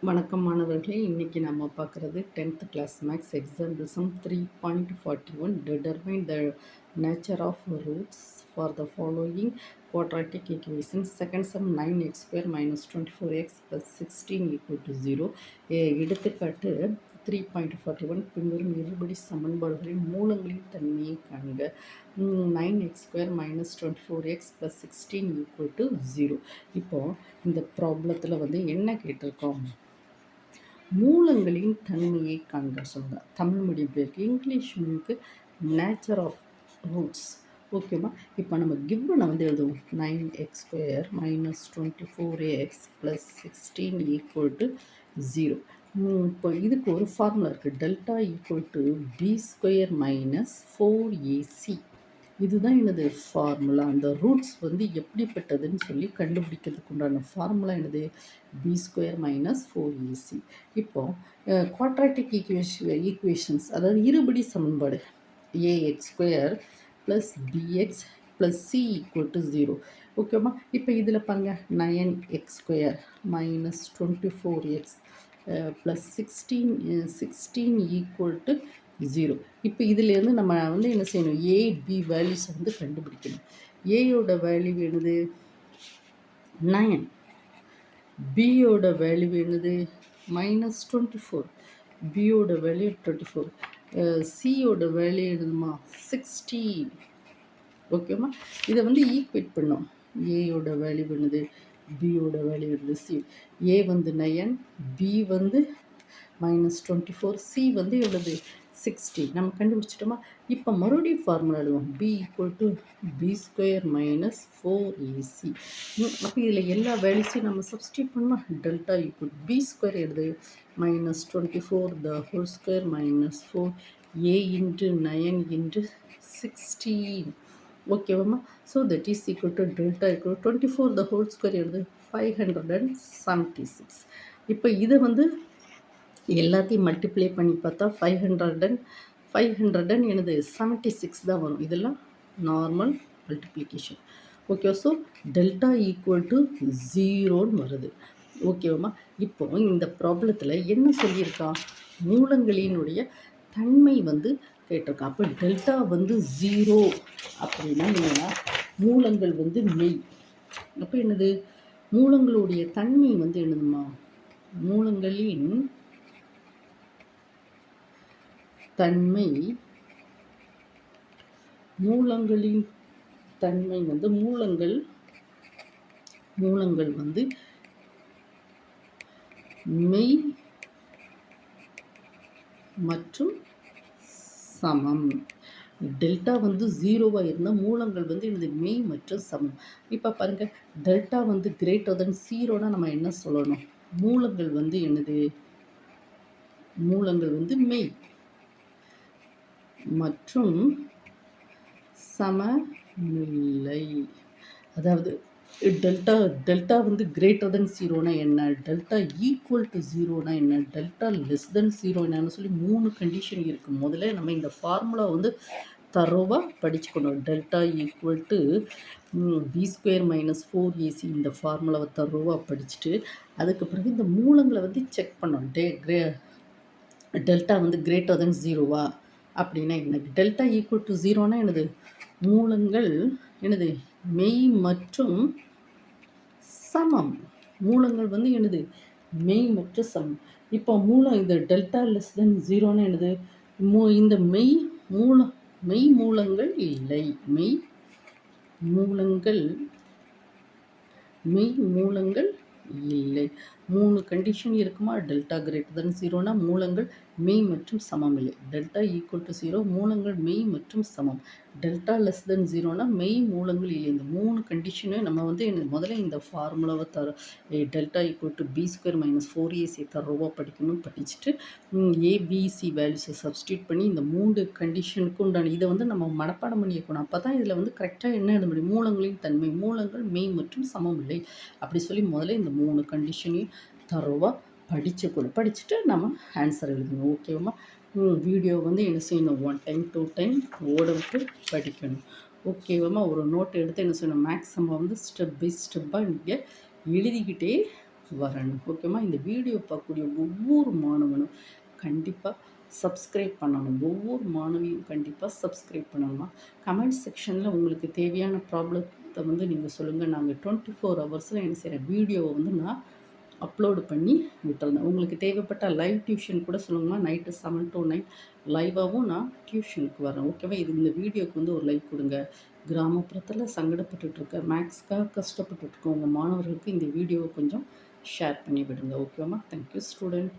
வணக்கம் மாணவர்களே, இன்னைக்கு நம்ம பார்க்குறது 10th class maths example sum 3.41 determine the nature of roots for the following quadratic equations. Second sum 9x square minus 24x plus 16 equal to 0. எடுத்துக்காட்டு 3.41 பின்வரும் இருபடி சமன்பாடுகளின் மூலங்களின் தன்மையை காண்க. 9x square minus 24x plus 16 equal to 0. இப்போ இந்த ப்ராப்ளத்தில் வந்து என்ன கேட்டிருக்கோம்? மூலங்களின் தன்மையை காண்க சொல்லுங்க. தமிழ் மீடியம் பேருக்கு, இங்கிலீஷ் மீடியம்க்கு நேச்சர் ஆஃப் ரூட்ஸ். ஓகேவா? இப்போ நம்ம கிவனை வந்து எழுதுவோம். 9x² minus 24x plus 16 equal to 0. இப்போ இதுக்கு ஒரு ஃபார்முலா இருக்குது. Delta equal to b² minus 4ac. இதுதான் எனது ஃபார்முலா. அந்த ரூட்ஸ் வந்து எப்படிப்பட்டதுன்னு சொல்லி கண்டுபிடிக்கிறதுக்கு உண்டான ஃபார்முலா எனது b² minus 4ac. இப்போ குவாட்ராட்டிக் ஈக்குவேஷன்ஸ், அதாவது இருபடி சமன்பாடு ax² plus bx plus c equal to 0. ஓகேவா? இப்போ இதில் பாருங்க, 9x² minus 24x plus 16 equal to 0. இப்போ இதிலேருந்து நம்ம வந்து என்ன செய்யணும்? ஏ பி வேல்யூஸ் வந்து கண்டுபிடிக்கணும். ஏயோட வேல்யூ என்னது? 9. பியோட வேல்யூ என்னது? -24. பியோட வேல்யூ 24. சியோட வேல்யூ என்னதுமா? 16. ஓகேம்மா? இதை வந்து ஈக்குவேட் பண்ணோம். ஏயோட வேல்யூ என்னது? பியோட வேல்யூ என்னது? சி. ஏ வந்து 9, பி வந்து -24, சி வந்து எவ்வளவு? 60. நம்ம கண்டுபிடிச்சிட்டோமா? இப்போ மறுபடியும் ஃபார்முலா எழுதுவோம். B equal to b² minus 4ac. அப்போ இதில் எல்லா வேல்யூஸையும் நம்ம சப்ஸ்டியூட் பண்ணுமா? டெல்டா ஈக்குவல் b² எழுது -24 the whole square minus 4 a into 9 into 16. ஓகேவாம்மா? So that is equal to delta equal 24 the whole square எழுது 576. இப்போ இதை வந்து எல்லாத்தையும் மல்டிப்ளை பண்ணி பார்த்தா 500 எனது 76 தான் வரும். இதெல்லாம் normal multiplication. Okay, so delta equal to 0ன்னு வருது. ஓகேவாம்மா? இப்போ இந்த ப்ராப்ளத்தில் என்ன சொல்லியிருக்கா? மூலங்களினுடைய தன்மை வந்து கேட்டிருக்கான். அப்போ டெல்டா வந்து 0 அப்படின்னா என்னன்னா மூலங்கள் வந்து மெய். அப்போ என்னது? மூலங்களுடைய தன்மை வந்து என்னதுமா? மூலங்களின் தன்மை, மூலங்களின் தன்மை வந்து மூலங்கள் வந்து மெய் மற்றும் சமம். டெல்டா வந்து 0வாக இருந்தால் மூலங்கள் வந்து எனது மெய் மற்றும் சமம். இப்போ பாருங்க, டெல்டா வந்து கிரேட்டர் தென் 0னா நம்ம என்ன சொல்லணும்? மூலங்கள் வந்து என்னது? மூலங்கள் வந்து மெய் மற்றும் சமமில்லை. அதாவது டெல்டா வந்து கிரேட்டர் தென் 0னா என்ன? டெல்டா ஈக்குவல் டு 0னா என்ன? டெல்டா லெஸ் தென் 0 என்னன்னு சொல்லி 3 கண்டிஷன் இருக்குது. முதல்ல நம்ம இந்த ஃபார்முலா வந்து தரோவாக படிச்சுக்கணும். Delta equal to b² minus 4ac இந்த ஃபார்முலாவை தரோவாக படிச்சுட்டு அதுக்கு பிறகு இந்த மூலங்களை வந்து செக் பண்ணணும். டெல்டா வந்து கிரேட்டர் தென் 0வா அப்படின்னா எனக்கு டெல்டா ஈக்குவல் டு 0னா என்னது? மூலங்கள் என்னது? மெய் மற்றும் சமம். மூலங்கள் வந்து என்னது? மெய் மற்றும் சமம். இப்போ மூலம் இந்த டெல்டா லெஸ் தென் 0னா என்னது? இந்த மெய் மூலங்கள் இல்லை. மெய் மூலங்கள் இல்லை. 3 கண்டிஷன் இருக்குமா? டெல்டா கிரேட்டர் தென் 0னா மூலங்கள் மெய் மற்றும் சமம் இல்லை. டெல்டா ஈக்குவல் டு 0 மூலங்கள் மெய் மற்றும் சமம். டெல்டா லெஸ் தென் 0னா மெய் மூலங்கள் இல்லை. இந்த 3 கண்டிஷனை நம்ம வந்து முதல்ல இந்த ஃபார்முலாவை delta equal to b² minus 4ac தரோவாக படிக்கணும். படிச்சுட்டு ஏபிசி வேல்யூஸை சப்ஸ்டியூட் பண்ணி இந்த 3 கண்டிஷனுக்கு உண்டான இதை வந்து நம்ம மனப்பாடம் பண்ணி வைக்கணும். அப்போ தான் இதில் வந்து கரெக்டாக என்ன எழுத முடியும்? மூலங்களின் தன்மை, மூலங்கள் மெய் மற்றும் சமம் இல்லை அப்படி சொல்லி முதல்ல இந்த 3 கண்டிஷனையும் தரோவாக படிச்சுட்டு நம்ம ஆன்சர் எழுதணும். ஓகேவா? வீடியோ வந்து என்ன செய்யணும்? 1 டைம் 2 டைம் ஓட விட்டு படிக்கணும். ஓகேவாம்மா? ஒரு நோட் எடுத்து என்ன செய்யணும்? மேக்ஸிமம் வந்து ஸ்டெப் பை ஸ்டெப்பாக நீங்கள் எழுதிக்கிட்டே வரணும். ஓகேவா? இந்த வீடியோ பார்க்கக்கூடிய ஒவ்வொரு மாணவனும் கண்டிப்பாக சப்ஸ்கிரைப் பண்ணணும். ஒவ்வொரு மாணவியும் கண்டிப்பாக சப்ஸ்கிரைப் பண்ணணும்மா. கமெண்ட் செக்ஷனில் உங்களுக்கு தேவையான ப்ராப்ளத்தை வந்து நீங்கள் சொல்லுங்கள். நாங்கள் 24 ஹவர்ஸில் என்ன செய்கிறேன், வீடியோவை வந்து நான் அப்லோடு பண்ணி விட்டுறேன். உங்களுக்கு தேவைப்பட்ட லைவ் டியூஷன் கூட சொல்லுங்கம்மா. நைட்டு 7 to 9 லைவாகவும் நான் டியூஷனுக்கு வரேன். ஓகேவா? இது இந்த வீடியோக்கு வந்து ஒரு லைக் கொடுங்க. கிராமப்புறத்தில் சங்கடப்பட்டுட்டு இருக்க, மேக்ஸ்க்காக கஷ்டப்பட்டுட்டு இருக்க உங்கள் மாணவர்களுக்கு இந்த வீடியோவை கொஞ்சம் ஷேர் பண்ணி விடுங்க. ஓகேவாம்மா? Thank you student.